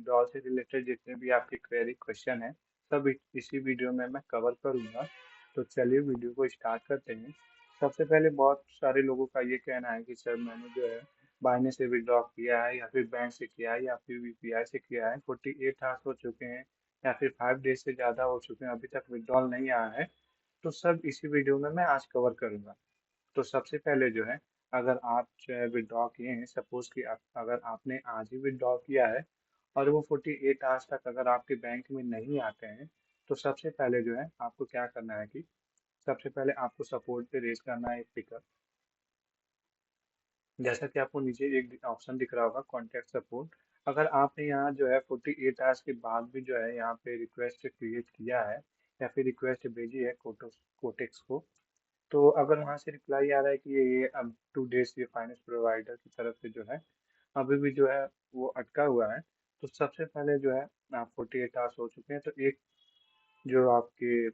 Withdrawal से related जितने भी आपके क्वेरी क्वेश्चन है सब इसी वीडियो में मैं कवर करूंगा। तो चलिए वीडियो को स्टार्ट करते हैं। सबसे पहले बहुत सारे लोगों का ये कहना है कि सर मैंने जो है बाइनेंस से विड्रॉ किया है या फिर बैंक से किया है या फिर यूपीआई से किया है, 48 आवर्स हो चुके हैं या फिर 5 डेज से ज़्यादा हो चुके हैं, अभी तक विड्रॉल नहीं आया है। तो सब इसी वीडियो में मैं आज कवर करूंगा। तो सबसे पहले जो है, अगर आप जो है विड्रॉ किए हैं, सपोज कि अगर आपने आज ही विड्रॉ किया है और वो 48 आवर्स तक अगर आपके बैंक में नहीं आते हैं, तो सबसे पहले जो है आपको क्या करना है कि सबसे पहले आपको सपोर्ट पे रेज करना है एक टिकट। जैसा कि आपको नीचे एक ऑप्शन दिख रहा होगा कॉन्टैक्ट सपोर्ट। अगर आपने यहाँ जो है 48 आवर्स के बाद भी जो है यहाँ पे रिक्वेस्ट क्रिएट किया है या फिर रिक्वेस्ट भेजी है कोटेक्स को, तो अगर वहाँ से रिप्लाई आ रहा है कि ये अब 2 डेज ये फाइनेंस प्रोवाइडर की तरफ से जो है अभी भी जो है वो अटका हुआ है, तो सबसे पहले जो है आप 48 आवर्स हो चुके हैं तो एक जो आपके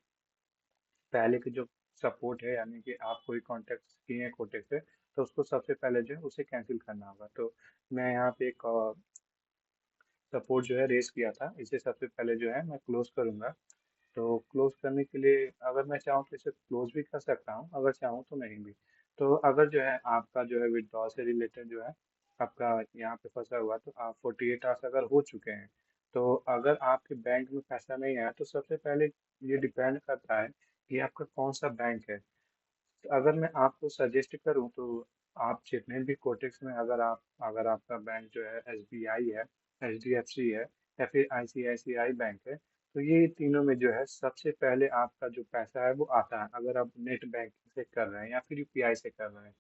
पहले के जो सपोर्ट है यानी कि आप कोई कॉन्टेक्ट किए हैं कोटेक्स से, तो उसको सबसे पहले जो है उसे कैंसिल करना होगा। तो मैं यहाँ पे एक सपोर्ट जो है रेस किया था, इसे सबसे पहले जो है मैं क्लोज करूँगा। तो क्लोज करने के लिए अगर मैं चाहूँ तो इसे क्लोज भी कर सकता हूँ, अगर चाहूँ तो नहीं भी। तो अगर जो है आपका जो है विड्रॉल से रिलेटेड जो है आपका यहाँ पे फंसा हुआ, तो आप 48 आवर्स अगर हो चुके हैं, तो अगर आपके बैंक में पैसा नहीं आया तो सबसे पहले ये डिपेंड करता है कि आपका कौन सा बैंक है। तो अगर मैं आपको सजेस्ट करूं तो आप जितने भी कोटेक्स में अगर आपका बैंक जो है एसबीआई है, एचडीएफसी है या फिर आईसीआईसीआई बैंक है, तो ये तीनों में जो है सबसे पहले आपका जो पैसा है वो आता है अगर आप नेट बैंकिंग से कर रहे हैं या फिर यूपीआई से कर रहे हैं।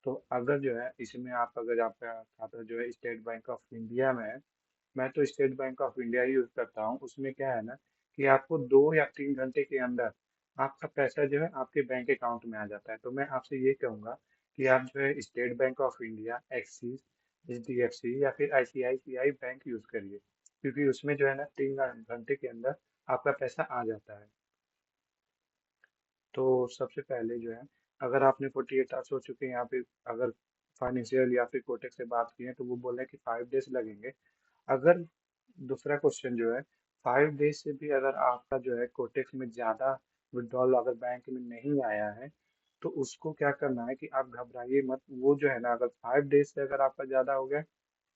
तो अगर जो है इसमें आप अगर आपका खाता जो है स्टेट बैंक ऑफ इंडिया में है, मैं तो state bank of India he use करता हूँ। उसमें क्या है ना कि आपको 2 या 3 घंटे के अंदर आपका पैसा जो है आपके बैंक अकाउंट में आ जाता है। तो मैं आपसे ये कहूँगा कि आप जो है state bank of India, axis, HDFC या फिर आईसीआईसीआई बैंक यूज करिए, क्योंकि उसमें जो है ना 3 घंटे के अंदर आपका पैसा आ जाता है। तो सबसे पहले जो है अगर आपने 48 आवर्स हो चुके हैं यहाँ पे, अगर फाइनेंशियल या फिर कोटक से बात की है तो वो बोल रहे हैं कि 5 डेज लगेंगे। अगर दूसरा क्वेश्चन जो है 5 डेज से भी अगर आपका जो है कोटेक्स में ज़्यादा विड्रॉल अगर बैंक में नहीं आया है, तो उसको क्या करना है कि आप घबराइए मत। वो जो है ना अगर 5 डेज से अगर आपका ज़्यादा हो गया,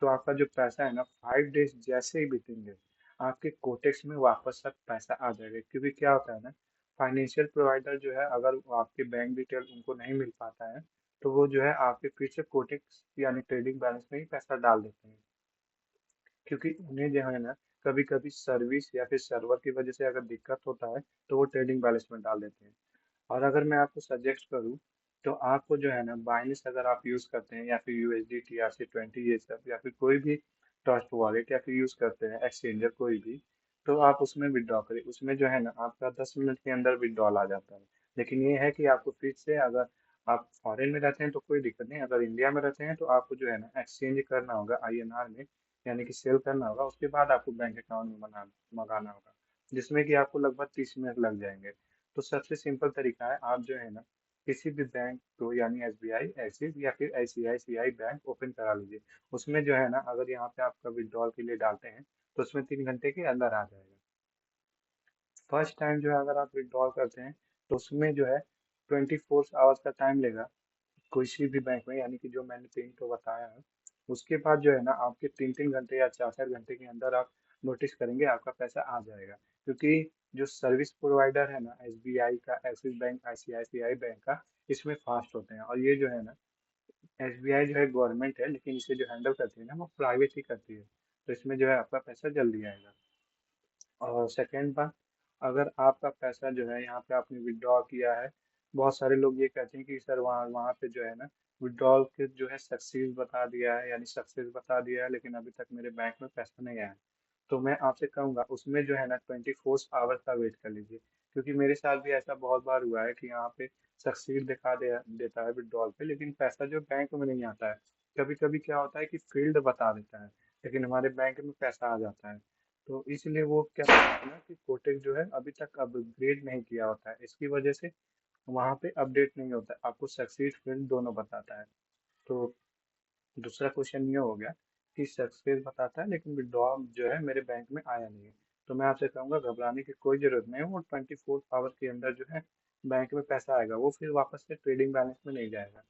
तो आपका जो पैसा है ना 5 डेज जैसे ही बीतेंगे आपके कोटेक्स में वापस सब पैसा आ जाएगा। क्योंकि क्या होता है ना, फाइनेंशियल प्रोवाइडर जो है अगर वो आपके बैंक डिटेल उनको नहीं मिल पाता है, तो वो जो है आपके फिर से कोटेक्स यानी ट्रेडिंग बैलेंस में ही पैसा डाल देते हैं। क्योंकि उन्हें जो है ना कभी कभी सर्विस या फिर सर्वर की वजह से अगर दिक्कत होता है, तो वो ट्रेडिंग बैलेंस में डाल देते हैं। और अगर मैं आपको सजेस्ट करूँ, तो आपको जो है ना बाइनेंस अगर आप यूज़ करते हैं या फिर यूएसडी TRC20 ये सब या फिर कोई भी ट्रस्ट वॉलेट या फिर यूज़ करते हैं एक्सचेंजर कोई भी, तो आप उसमें विड्रॉ करें। उसमें जो है ना आपका 10 मिनट के अंदर विड्रॉल आ जाता है। लेकिन ये है कि आपको फिर से अगर आप फॉरेन में रहते हैं तो कोई दिक्कत नहीं, अगर इंडिया में रहते हैं तो आपको जो है ना एक्सचेंज करना होगा आईएनआर में, यानी कि सेल करना होगा। उसके बाद आपको बैंक अकाउंट में मंगाना होगा, जिसमें कि आपको लगभग 30 मिनट लग जाएंगे। तो सबसे सिंपल तरीका है, आप जो है ना किसी भी बैंक को यानी एसबीआई, एक्सिस या फिर आईसीआईसीआई बैंक ओपन करा लीजिए। उसमें जो है ना अगर यहाँ पे आपका विड्रॉल के लिए डालते हैं, तो उसमें 3 घंटे के अंदर आ जाएगा। फर्स्ट टाइम जो है अगर आप विड्रॉल करते हैं, तो उसमें जो है 24 आवर्स का टाइम लेगा किसी भी बैंक में, यानी कि जो मैंने तीन तो बताया है। उसके बाद जो है ना आपके 3-3 घंटे या 4-4 घंटे के अंदर आप नोटिस करेंगे आपका पैसा आ जाएगा। क्योंकि जो सर्विस प्रोवाइडर है ना एसबीआई का, एक्सिस बैंक, आईसीआईसीआई बैंक का, इसमें फास्ट होते हैं। और ये जो है ना एसबीआई जो है गवर्नमेंट है, लेकिन इसे जो हैंडल करती है ना वो प्राइवेट ही करती है। तो इसमें जो है आपका पैसा जल्दी आएगा। और सेकेंड बात, अगर आपका पैसा जो है यहाँ पे आपने विड्रॉ किया है, बहुत सारे लोग ये कहते हैं कि सर वहाँ वहाँ पे जो है ना विड्रॉल के जो है सक्सेस बता दिया है, यानी सक्सेस बता दिया है, लेकिन अभी तक मेरे बैंक में पैसा नहीं आया है। तो मैं आपसे कहूँगा उसमें जो है ना 24 आवर्स का वेट कर लीजिए। क्योंकि मेरे साथ भी ऐसा बहुत बार हुआ है कि यहाँ पे सक्सीड दिखा देता है विड्रॉल पे, लेकिन पैसा जो बैंक में नहीं आता है। कभी कभी क्या होता है कि फील्ड बता देता है, लेकिन हमारे बैंक में पैसा आ जाता है। तो इसलिए वो क्या करता है ना कि कोटेक जो है अभी तक अपग्रेड नहीं किया होता है, इसकी वजह से वहाँ पे अपडेट नहीं होता है, आपको सक्सीड फील्ड दोनों बताता है। तो दूसरा क्वेश्चन ये हो गया की सक्सेस बताता है, लेकिन विड्रॉल जो है मेरे बैंक में आया नहीं है। तो मैं आपसे कहूँगा घबराने की कोई ज़रूरत नहीं है, वो 24 आवर के अंदर जो है बैंक में पैसा आएगा, वो फिर वापस से ट्रेडिंग बैलेंस में नहीं जाएगा।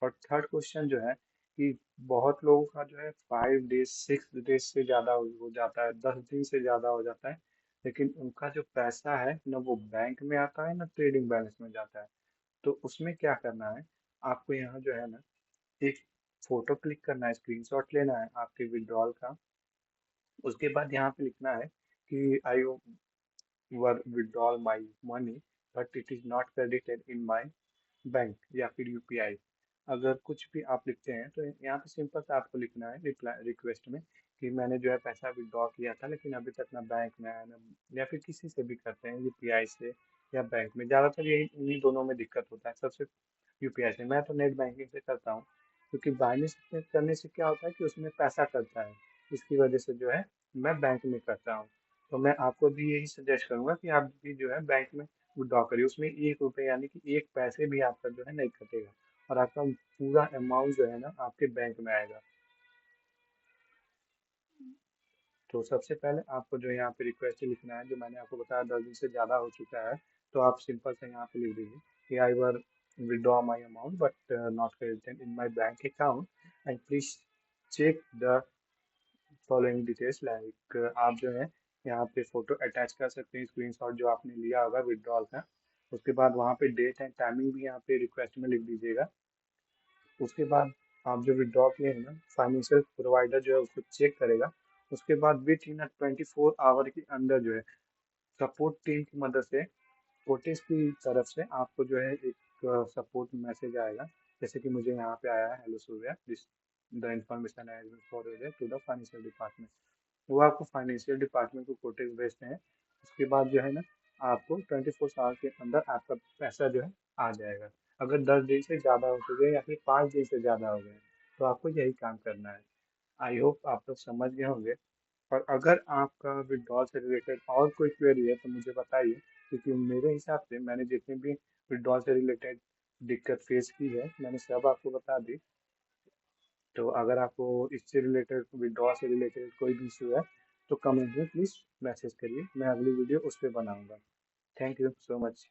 और थर्ड क्वेश्चन जो है कि बहुत लोगों का जो है 5 डेज 6 डेज से ज़्यादा हो जाता है, 10 दिन से ज़्यादा हो जाता है, लेकिन उनका जो पैसा है ना वो बैंक में आता है ना ट्रेडिंग बैलेंस में जाता है। तो उसमें क्या करना है, आपको यहाँ जो है ना एक फोटो क्लिक करना है, स्क्रीनशॉट लेना है आपके विड्रॉल का। उसके बाद यहाँ पे लिखना है कि I were withdrawal my money but it is not credited in my bank, या फिर यूपीआई। अगर कुछ भी आप लिखते हैं तो यहाँ पे सिंपल सा आपको लिखना है रिप्लाई रिक्वेस्ट में कि मैंने जो है पैसा विड्रॉ किया था लेकिन अभी तक ना बैंक में आया ना, या फिर किसी से भी करते हैं यूपीआई से या बैंक में, ज़्यादातर यही इन्हीं दोनों में दिक्कत होता है सबसे। यूपीआई से मैं तो नेट बैंकिंग से करता हूँ, क्योंकि बाइनेंस में करने से क्या होता है कि उसमें पैसा कटता है, इसकी वजह से जो है मैं बैंक में करता हूँ। तो मैं आपको भी यही सजेस्ट करूंगा कि आप भी जो है बैंक में विड्रॉ करिए, उसमें 1 रुपये यानी कि एक पैसे भी आपका जो है नहीं कटेगा, और आपका पूरा अमाउंट जो है ना आपके बैंक में आएगा। तो सबसे पहले आपको जो यहाँ पे रिक्वेस्ट लिखना है, जो मैंने आपको बताया 10 दिन से ज़्यादा हो चुका है, तो आप सिंपल से यहाँ पे लिख दीजिए कि I were withdraw my amount but not credited in my bank account and please check the following details. Like आप जो है यहाँ पे फोटो अटैच कर सकते हैं, स्क्रीनशॉट जो आपने लिया होगा विड्रॉल का। उसके बाद वहाँ पे डेट एंड टाइमिंग भी यहाँ पे रिक्वेस्ट में लिख दीजिएगा। उसके बाद आप जो विड्रॉ किए हैं ना, फाइनेंशियल प्रोवाइडर जो है उसको चेक करेगा। उसके बाद विद इन 24 आवर के अंदर जो है सपोर्ट टीम की मदद से कोटेज की तरफ से आपको जो है एक सपोर्ट मैसेज आएगा। जैसे कि मुझे यहाँ पे आया है, hello Surya, this the information has been forwarded to the financial department. वो आपको फाइनेंशियल डिपार्टमेंट को कोटेज भेजते हैं। उसके बाद जो है ना आपको 24 आवर के अंदर आपका पैसा जो है आ जाएगा। अगर 10 दिन से ज़्यादा हो चुके हैं या फिर 5 दिन से ज़्यादा हो गए हैं, तो आपको यही काम करना है। आई होप आप लोग समझ गए होंगे। और अगर आपका विड्रॉल से रिलेटेड और कोई क्वेरी है तो मुझे बताइए, क्योंकि मेरे हिसाब से मैंने जितनी भी विड्रॉल से रिलेटेड दिक्कत फेस की है मैंने सब आपको बता दी। तो अगर आपको इससे रिलेटेड विड्रॉल से रिलेटेड कोई भी इशू है तो कमेंट में प्लीज़ मैसेज करिए, मैं अगली वीडियो उस पर बनाऊंगा। Thank you so much.